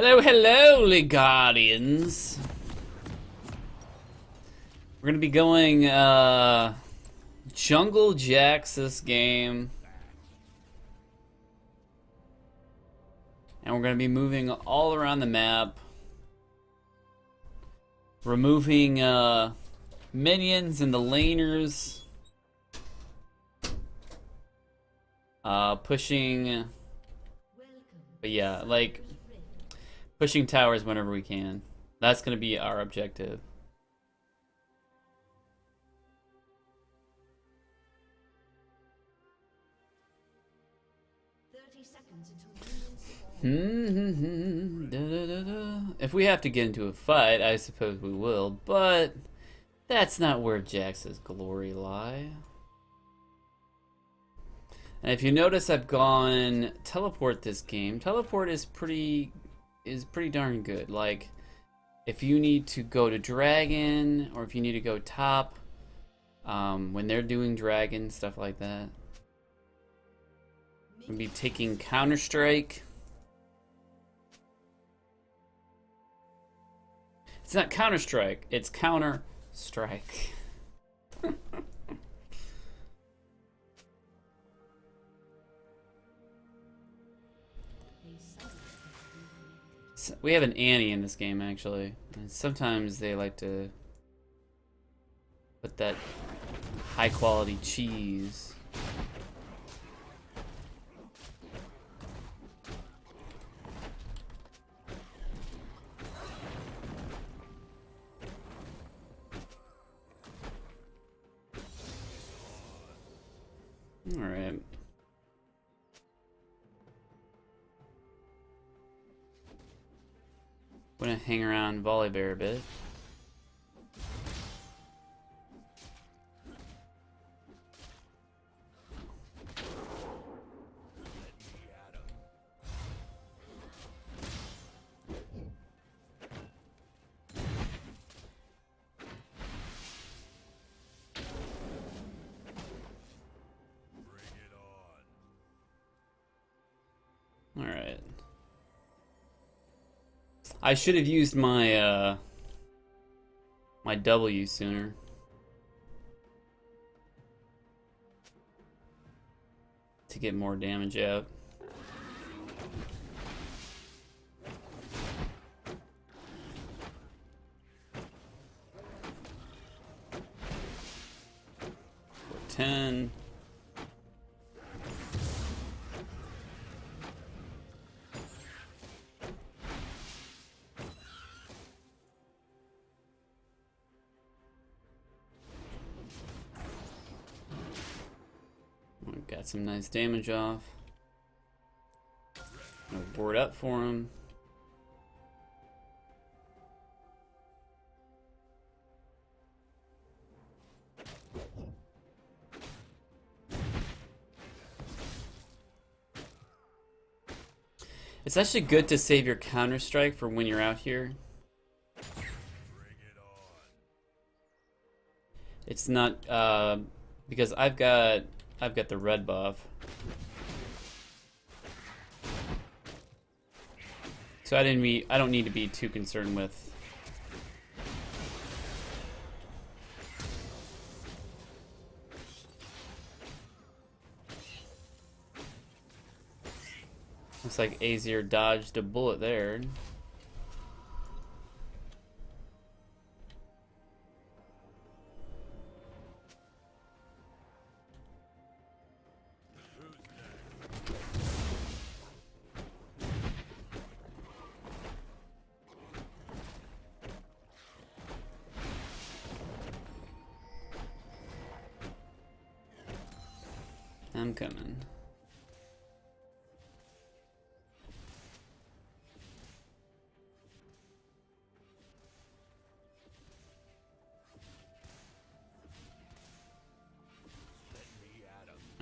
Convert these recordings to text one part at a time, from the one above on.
Hello, hello, Leagarians. We're gonna be going Jungle Jacks this game. And we're gonna be moving all around the map. Removing minions and the laners. Pushing, but yeah, like pushing towers whenever we can. That's gonna be our objective. If we have to get into a fight, I suppose we will, but that's not where Jax's glory lie. And if you notice, I've gone teleport this game. Teleport is pretty darn good. Like, if you need to go to dragon, or if you need to go top, when they're doing dragon, stuff like that. I'll be taking Counter-Strike. It's not Counter-Strike, it's Counter-Strike. So we have an Annie in this game, actually. And sometimes they like to put that high-quality cheese. Alright. I'm gonna hang around Volibear a bit. Alright. I should have used my my W sooner. To get more damage out. For 10. Got some nice damage off. I'll board up for him. It's actually good to save your Counter-Strike for when you're out here. It's not because I've got the red buff. So I don't need to be too concerned with looks like Azir dodged a bullet there. I'm coming.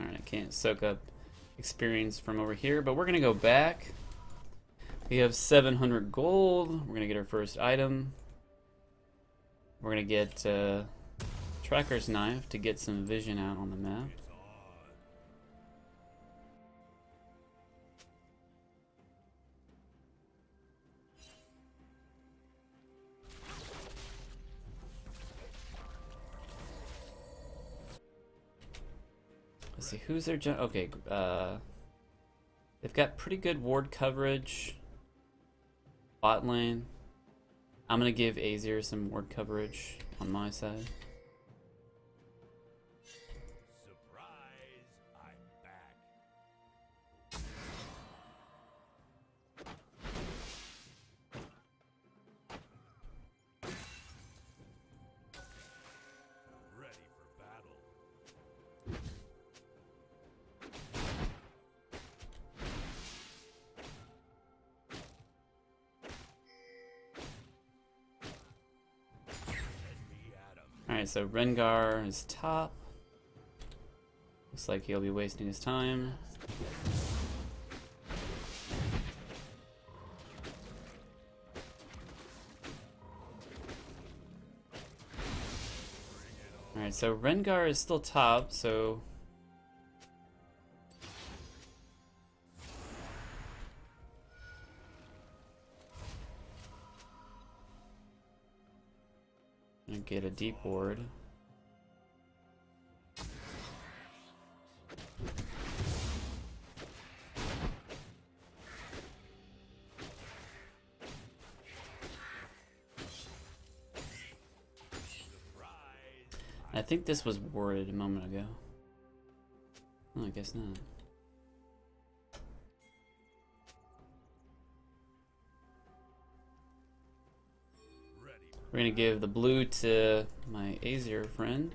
Alright, I can't soak up experience from over here, but we're gonna go back. We have 700 gold. We're gonna get our first item. We're gonna get Tracker's Knife to get some vision out on the map. Let's see, who's their okay, they've got pretty good ward coverage. Bot lane. I'm gonna give Azir some ward coverage on my side. Surprise! I'm back. Ready for battle. Alright, so Rengar is top. Looks like he'll be wasting his time. Alright, so Rengar is still top, so... and get a deep ward. I think this was warded a moment ago. Oh, I guess not. We're gonna give the blue to my Azir friend.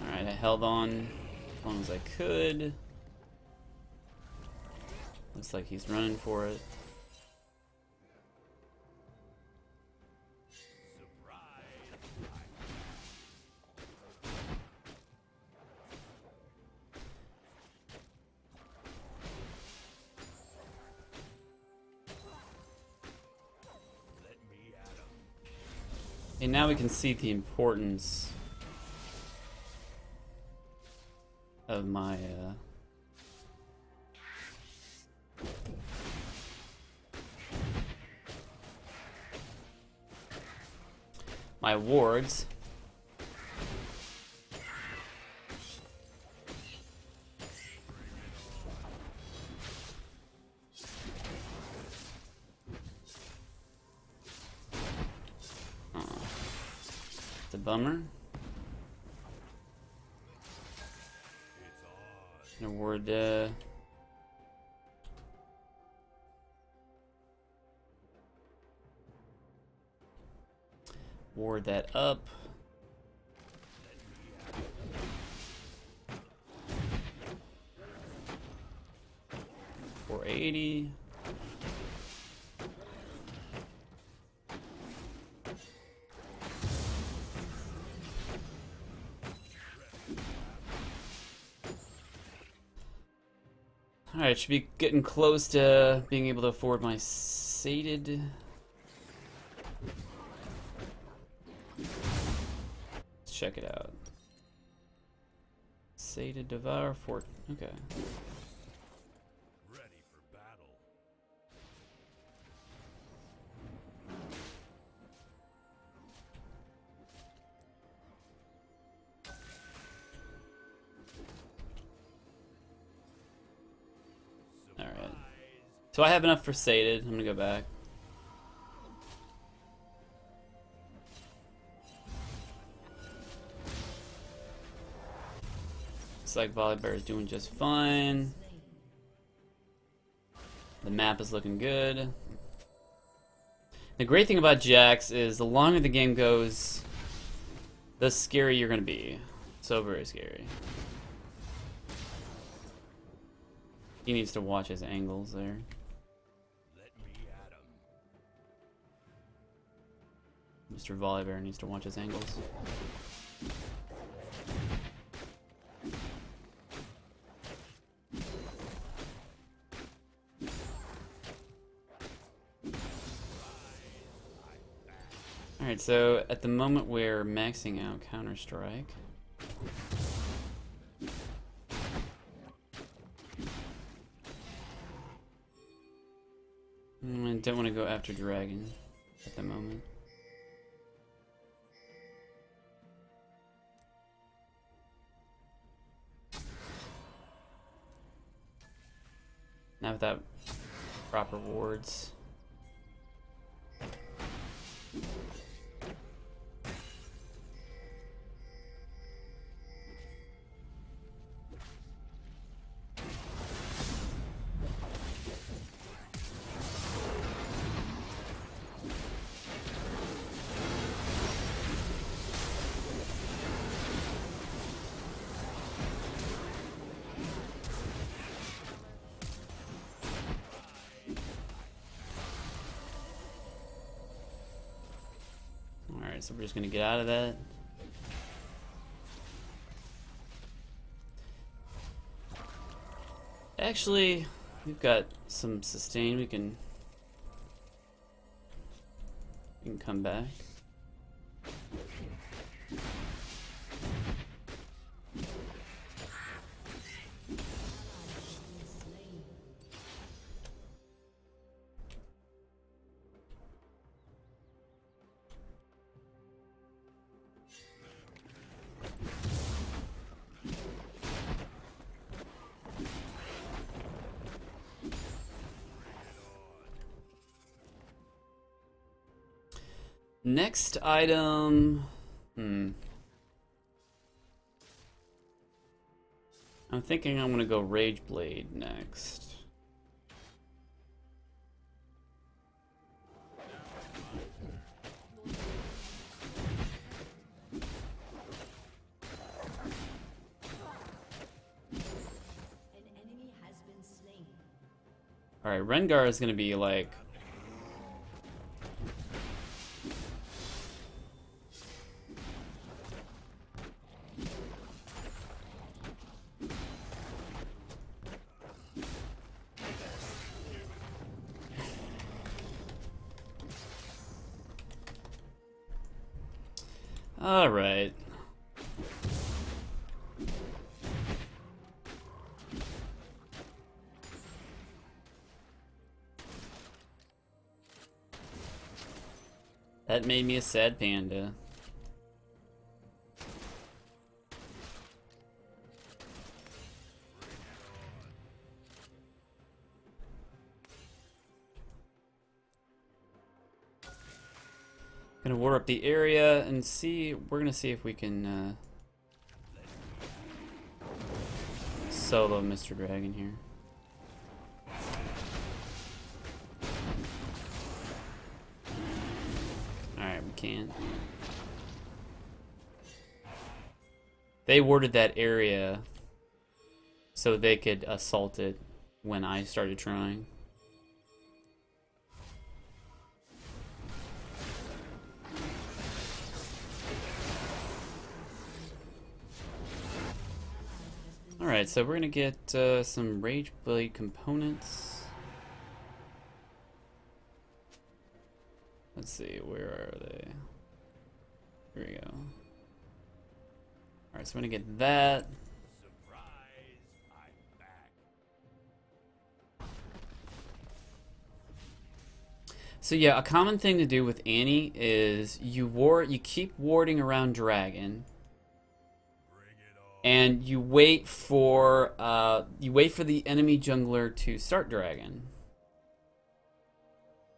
Alright, I held on as long as I could. Looks like he's running for it. And now we can see the importance of my my wards. It's a bummer. Gonna ward ward that up. $480. Alright, should be getting close to being able to afford my sated. Let's check it out. Sated Devour Fort. Okay. Ready for battle. Alright. So I have enough for sated. I'm gonna go back. Looks like Volibear is doing just fine. The map is looking good. The great thing about Jax is the longer the game goes, the scarier you're gonna be. So very scary. He needs to watch his angles there. Let me at him. Mr. Volibear needs to watch his angles. Alright, so at the moment we're maxing out Counter-Strike. I don't want to go after Dragon at the moment. Not without proper wards. Alright, so we're just gonna get out of that. Actually, we've got some sustain. We can come back. Next item, I'm thinking I'm gonna go Rageblade next. Alright, Rengar is gonna be like all right. That made me a sad panda. Gonna war up the area and see. We're gonna see if we can solo Mr. Dragon here. Alright, we can't. They warded that area so they could assault it when I started trying. Alright, so we're gonna get some Rageblade components. Let's see, where are they? Here we go. Alright, so we're gonna get that. Surprise! I'm back. So yeah, a common thing to do with Annie is you keep warding around Dragon. And you wait for the enemy jungler to start Dragon.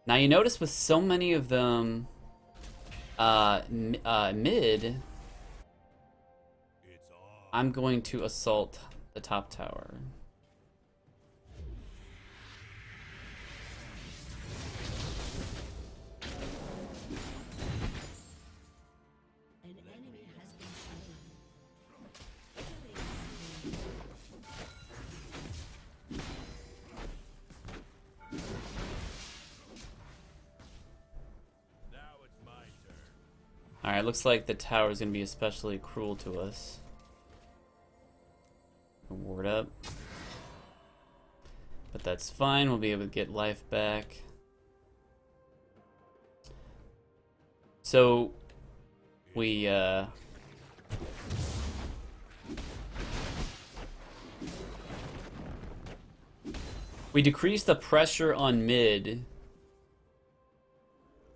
Now you notice with so many of them mid, I'm going to assault the top tower. Alright, looks like the tower is going to be especially cruel to us. Ward up. But that's fine, we'll be able to get life back. So we we decrease the pressure on mid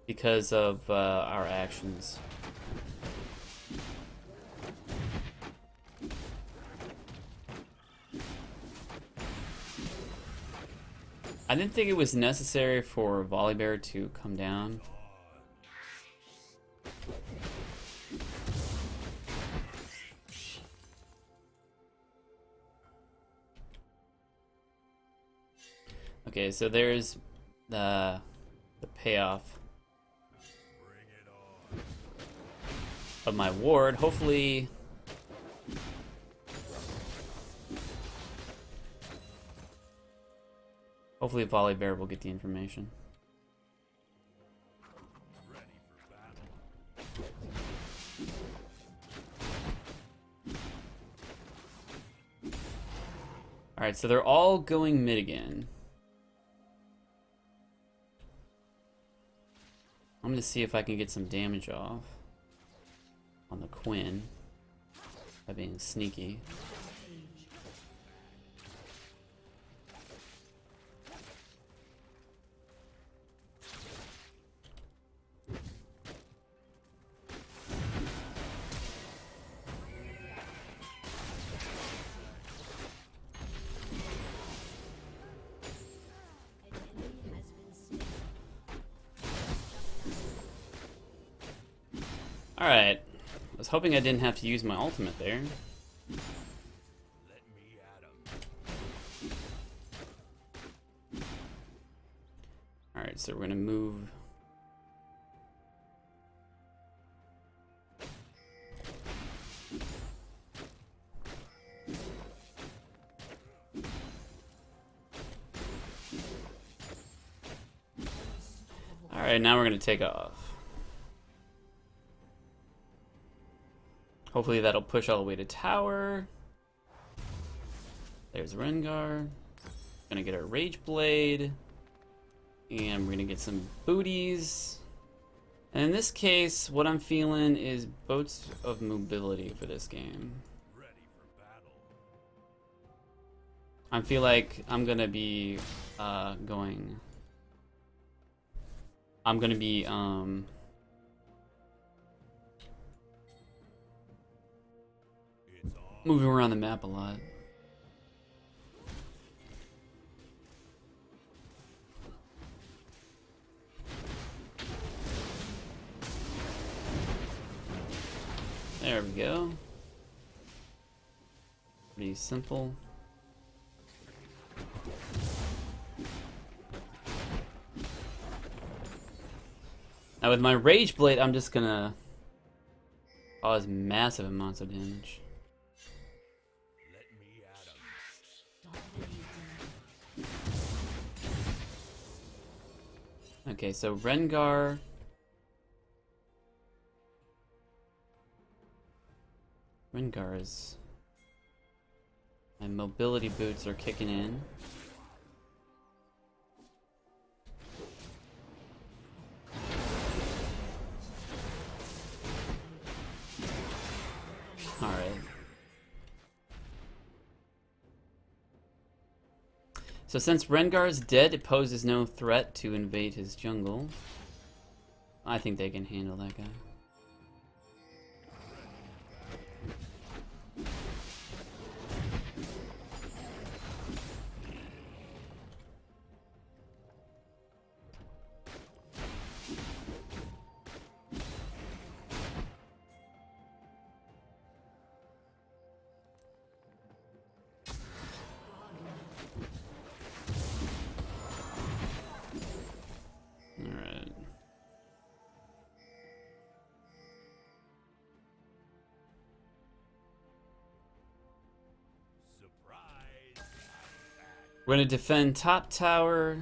because of our actions. I didn't think it was necessary for Volibear to come down. Okay, so there's the payoff of my ward. Hopefully Volibear will get the information. Alright, so they're all going mid again. I'm gonna see if I can get some damage off on the Quinn by being sneaky. Alright. I was hoping I didn't have to use my ultimate there. Let me at 'em. Alright, so we're gonna move. Alright, now we're gonna take off. Hopefully that'll push all the way to tower. There's Rengar. Gonna get our Rageblade. And we're gonna get some booties. And in this case, what I'm feeling is boats of mobility for this game. Ready for battle. I feel like I'm gonna be It's on. moving around the map a lot. There we go. Pretty simple. Now with my Rageblade, I'm just gonna cause massive amounts of damage. Let me at 'em. Okay, so Rengar. My mobility boots are kicking in. Alright. So since Rengar is dead, it poses no threat to invade his jungle. I think they can handle that guy. Alright. Surprise! We're gonna defend top tower.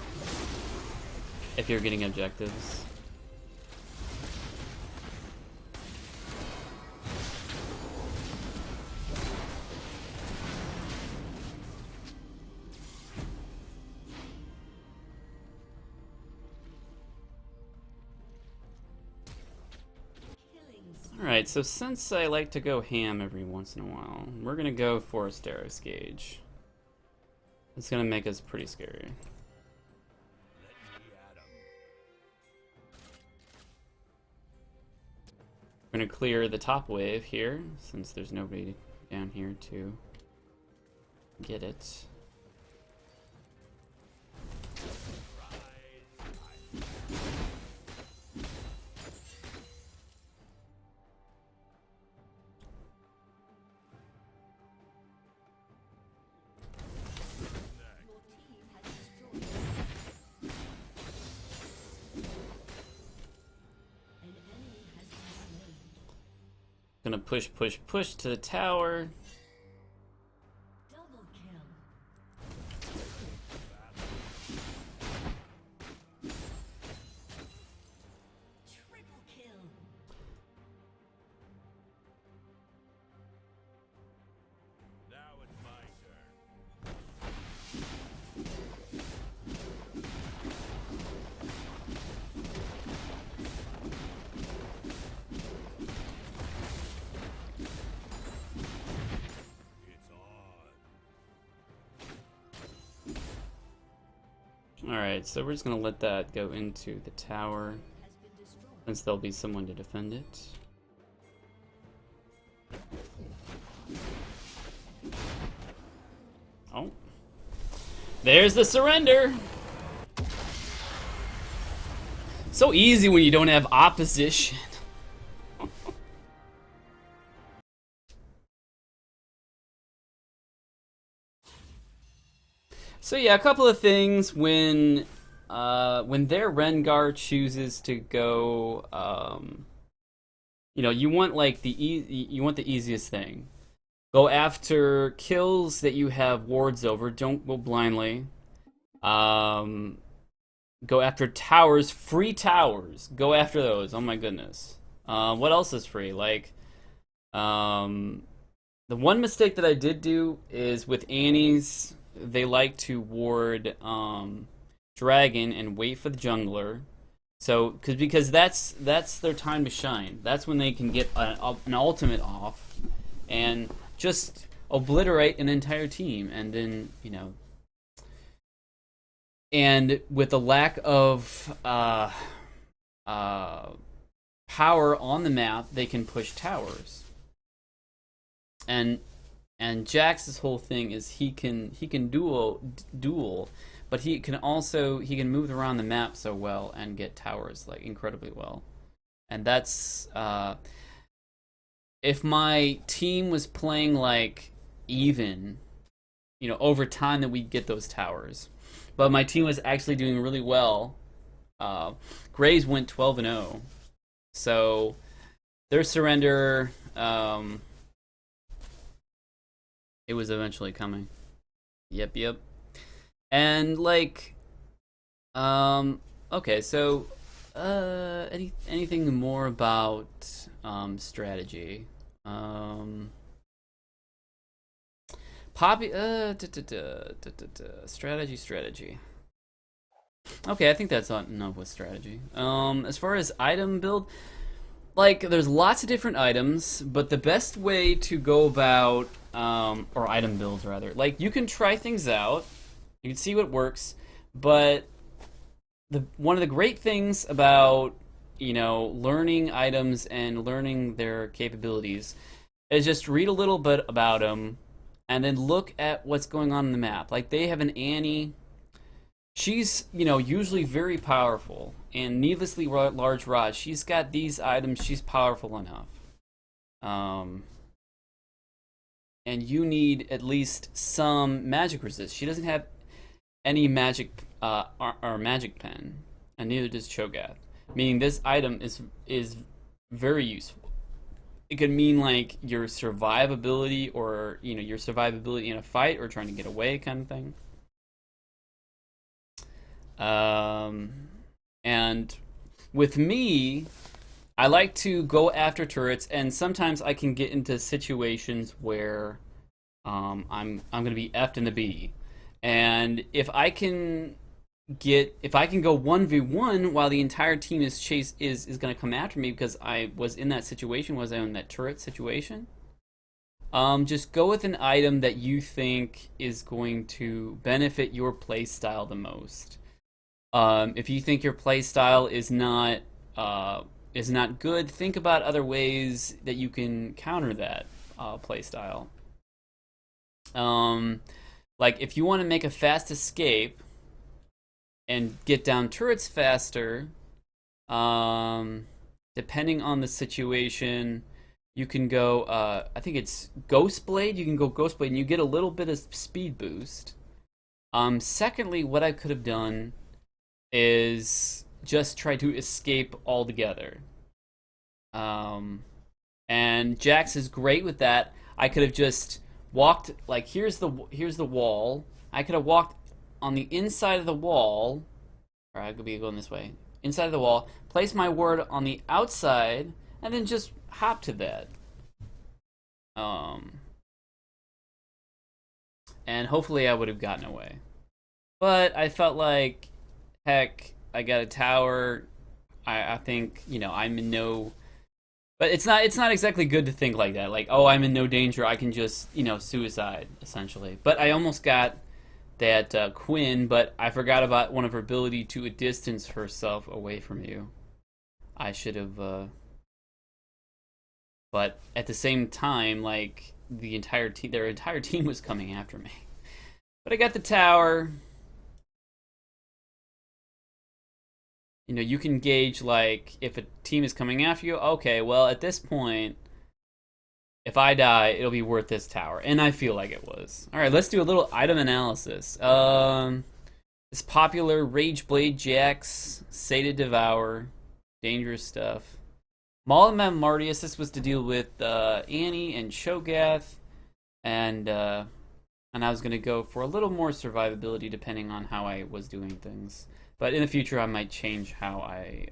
if you're getting objectives. Alright, so since I like to go ham every once in a while, we're gonna go for a Steros Gauge. It's gonna make us pretty scary. We're gonna clear the top wave here, since there's nobody down here to get it. Gonna push, push, push to the tower. Double kill. Triple kill. Now it's my turn. It's on. Alright, so we're just gonna let that go into the tower, Has been destroyed. since there'll be someone to defend it. Oh. There's the surrender! So easy when you don't have opposition. So yeah, a couple of things when their Rengar chooses to go, you know, you want like you want the easiest thing. Go after kills that you have wards over. Don't go blindly. Go after towers, free towers. Go after those. Oh my goodness. What else is free? Like, the one mistake that I did do is with Annie's. They like to ward dragon and wait for the jungler. So, because that's their time to shine. That's when they can get an ultimate off and just obliterate an entire team. And then, you know, and with the lack of power on the map, they can push towers. And Jax's whole thing is he can duel, but he can move around the map so well and get towers like incredibly well. And that's if my team was playing like even, you know, over time that we'd get those towers. But my team was actually doing really well. Graves went 12-0, so their surrender. It was eventually coming. Yep. And like, okay, so, anything more about, strategy? Strategy. Okay, I think that's enough with strategy. As far as item build, like, there's lots of different items, but the best way to go about, or item builds rather, like, you can try things out, you can see what works, but one of the great things about, you know, learning items and learning their capabilities is just read a little bit about them, and then look at what's going on in the map. Like, they have an Annie. She's, you know, usually very powerful and needlessly large rod. She's got these items. She's powerful enough. And you need at least some magic resist. She doesn't have any magic or magic pen, and neither does Cho'Gath. Meaning this item is very useful. It could mean like your survivability, or you know, your survivability in a fight or trying to get away kind of thing. And with me, I like to go after turrets, and sometimes I can get into situations where I'm gonna be F'd in the B, and if I can go 1v1 while the entire team is gonna come after me because I was in that situation, was I in that turret situation? Just go with an item that you think is going to benefit your playstyle the most. If you think your playstyle is not good, think about other ways that you can counter that playstyle. Like if you want to make a fast escape and get down turrets faster, depending on the situation, you can go. I think it's Ghostblade. You can go Ghostblade, and you get a little bit of speed boost. Secondly, what I could have done is just try to escape altogether. And Jax is great with that. I could have just walked, like, here's the wall. I could have walked on the inside of the wall, or I could be going this way, inside of the wall, place my ward on the outside, and then just hop to that. And hopefully I would have gotten away. But I felt like, heck, I got a tower. I think, I'm in no... But it's not exactly good to think like that. Like, oh, I'm in no danger. I can just, suicide, essentially. But I almost got that Quinn, but I forgot about one of her ability to distance herself away from you. I should have... But at the same time, like, their entire team was coming after me. But I got the tower. You can gauge, like, if a team is coming after you, okay, well, at this point, if I die, it'll be worth this tower. And I feel like it was. Alright, let's do a little item analysis. This popular Rageblade Jax, Sated Devour, dangerous stuff. Maul and Martius, this was to deal with Annie and Shogath, and I was going to go for a little more survivability depending on how I was doing things. But in the future, I might change how I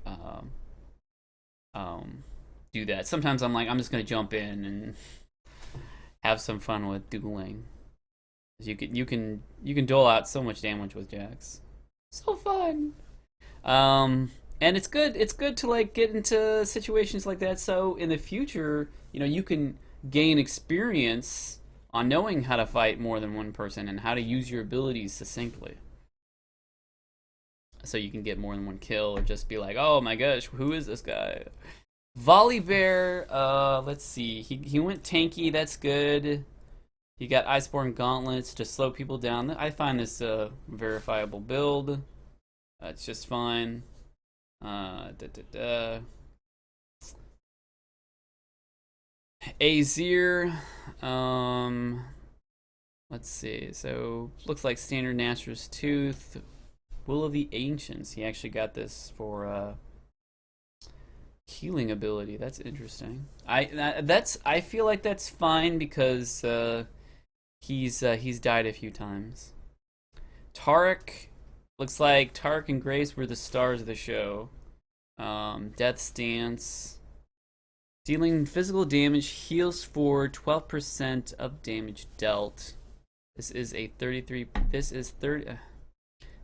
do that. Sometimes I'm like, I'm just going to jump in and have some fun with dueling. You can dole out so much damage with Jax. So fun. And it's good to, like, get into situations like that, so in the future, you can gain experience on knowing how to fight more than one person and how to use your abilities succinctly. So you can get more than one kill, or just be like, oh my gosh, who is this guy? Volibear, let's see, he went tanky, that's good. He got Iceborne Gauntlets to slow people down. I find this a verifiable build. It's just fine. Azir, let's see, so looks like standard Nasher's Tooth. Will of the Ancients, he actually got this for healing ability. That's interesting. I feel like that's fine because he's died a few times. Taric, looks like Taric and Grace were the stars of the show. Death's Dance, dealing physical damage, heals for 12% of damage dealt. This is 33%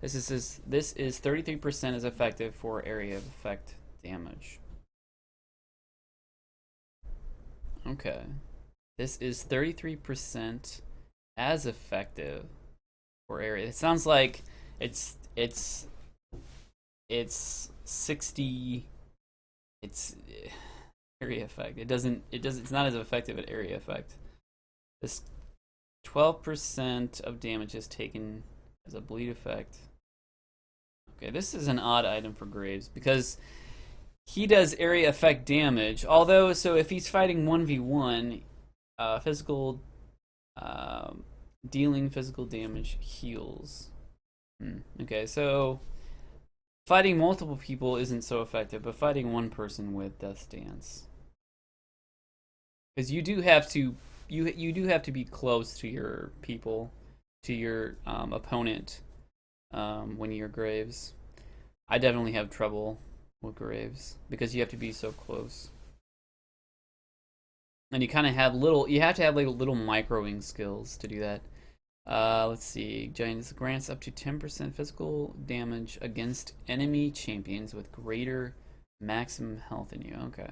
as effective for area of effect damage. Okay. This is 33% as effective for area. It sounds like it's 60. It's area effect. It's not as effective at area effect. This 12% of damage is taken as a bleed effect. Okay, this is an odd item for Graves because he does area effect damage. Although, so if he's fighting 1v1, physical, dealing physical damage heals. Okay, so fighting multiple people isn't so effective, but fighting one person with Death's Dance, because you do have to be close to your people, to your opponent, when you're Graves. I definitely have trouble with Graves because you have to be so close. And you kind of have little, you have to have like little microing skills to do that. Let's see. Giants grants up to 10% physical damage against enemy champions with greater maximum health in you. Okay.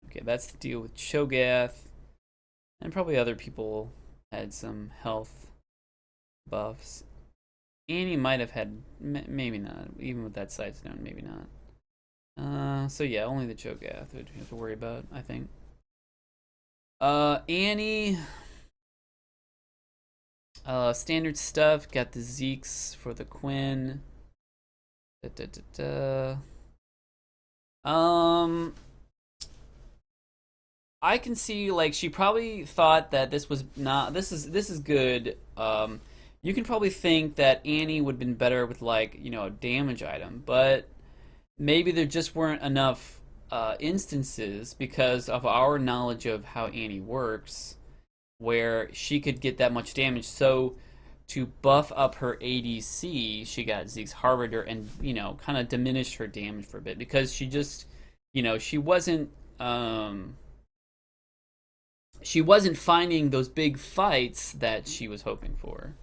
Okay, that's the deal with Cho'Gath. And probably other people had some health buffs. Annie might have had, maybe not. Even with that side stone, maybe not. So yeah, only the Cho'Gath would have to worry about, I think. Annie. Standard stuff. Got the Zeeks for the Quinn. I can see like she probably thought that this was not. This is good. You can probably think that Annie would have been better with like a damage item, but maybe there just weren't enough instances because of our knowledge of how Annie works, where she could get that much damage. So to buff up her ADC, she got Zeke's Harbinger and kind of diminished her damage for a bit because she just she wasn't finding those big fights that she was hoping for.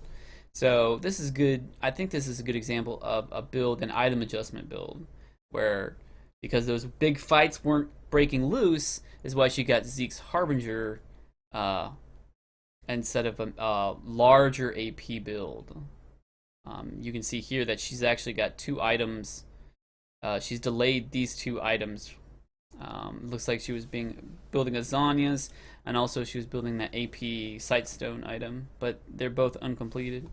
So this is good. I think this is a good example of a build, an item adjustment build, where because those big fights weren't breaking loose, is why she got Zeke's Harbinger instead of a larger AP build. You can see here that she's actually got 2 items. She's delayed these 2 items. Looks like she was building a Zanya's, and also she was building that AP Sightstone item, but they're both uncompleted.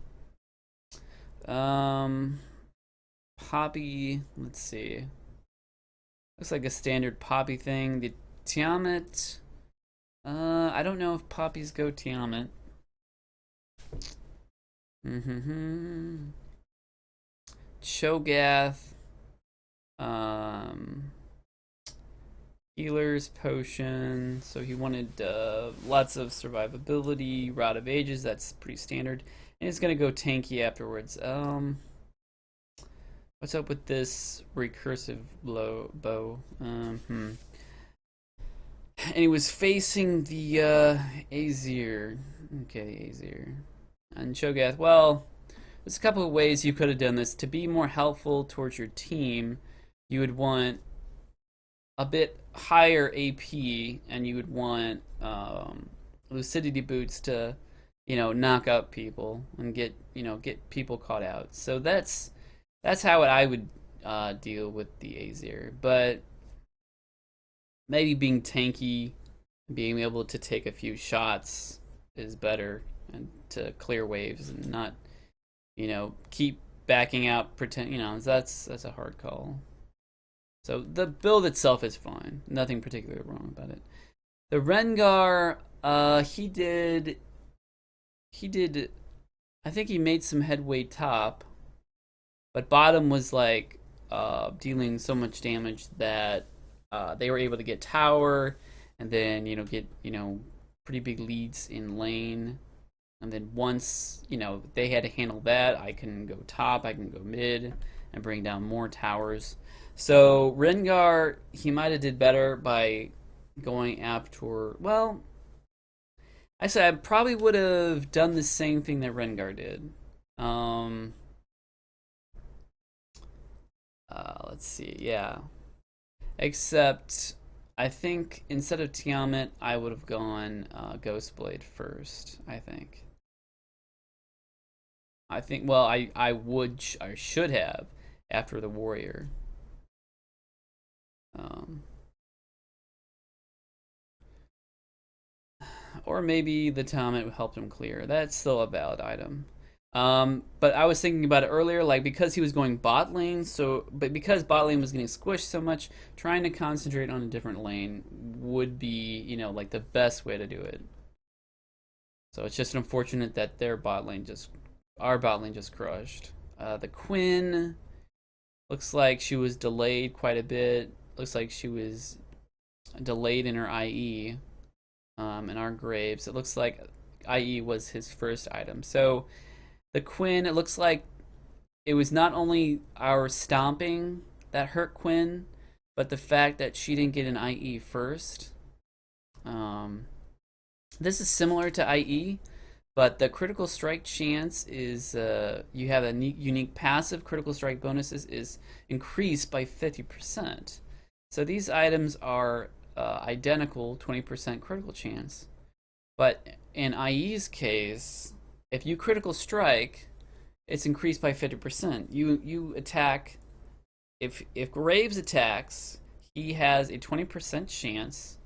Poppy, let's see. Looks like a standard Poppy thing. The Tiamat, I don't know if Poppies go Tiamat. Cho'Gath, healer's potion. So he wanted lots of survivability. Rod of Ages, that's pretty standard. And he's gonna go tanky afterwards. What's up with this recursive bow? And he was facing the Azir. Okay, Azir. And Cho'Gath, well, there's a couple of ways you could have done this. To be more helpful towards your team, you would want a bit higher AP, and you would want Lucidity boots to, knock out people and get people caught out. So that's how I would deal with the Azir. But maybe being tanky, being able to take a few shots is better, and to clear waves and not, keep backing out. Pretend, that's a hard call. So the build itself is fine. Nothing particularly wrong about it. The Rengar, he did. I think he made some headway top, but bottom was like dealing so much damage that they were able to get tower, and then get pretty big leads in lane. And then once they had to handle that, I can go top, I can go mid, and bring down more towers. So Rengar, he might have did better by going after. Well, actually, I probably would have done the same thing that Rengar did. Let's see, yeah. Except, I think instead of Tiamat, I would have gone Ghostblade first. Well, I should have after the Warrior. Or maybe the Tiamat helped him clear. That's still a valid item. But I was thinking about it earlier, like because he was going bot lane, but because bot lane was getting squished so much, trying to concentrate on a different lane would be, like the best way to do it. So it's just unfortunate that our bot lane just crushed. The Quinn looks like she was delayed quite a bit. Looks like she was delayed in her IE. In our Graves, it looks like IE was his first item. So the Quinn, it looks like it was not only our stomping that hurt Quinn, but the fact that she didn't get an IE first. This is similar to IE, but the critical strike chance is you have a unique passive. Critical strike bonuses is increased by 50%. So these items are identical, 20% critical chance. But in IE's case, if you critical strike, it's increased by 50%. You attack. If Graves attacks, he has a 20% chance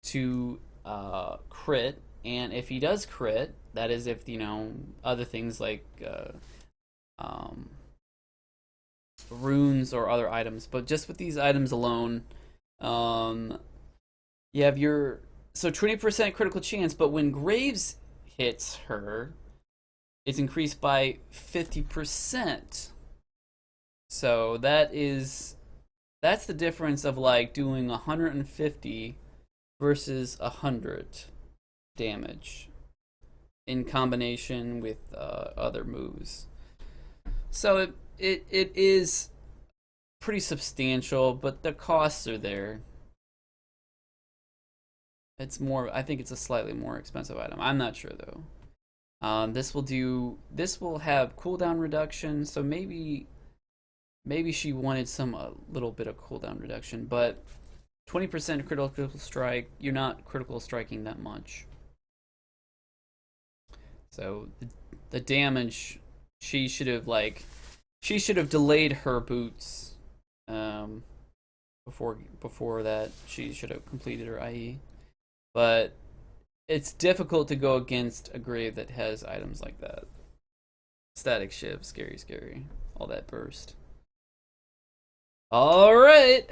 to crit, and if he does crit, that is if other things like runes or other items, but just with these items alone, you have your 20% critical chance. But when Graves hits her, it's increased by 50%. So that's the difference of like doing 150 versus 100 damage in combination with other moves. So it is pretty substantial, but the costs are there. It's more. I think it's a slightly more expensive item. I'm not sure though. This will have cooldown reduction, so maybe she wanted a little bit of cooldown reduction, but 20% critical strike, you're not critical striking that much. So the damage, she should have delayed her boots before that. She should have completed her IE. But it's difficult to go against a grave that has items like that. Static shiv, scary, all that burst. All right.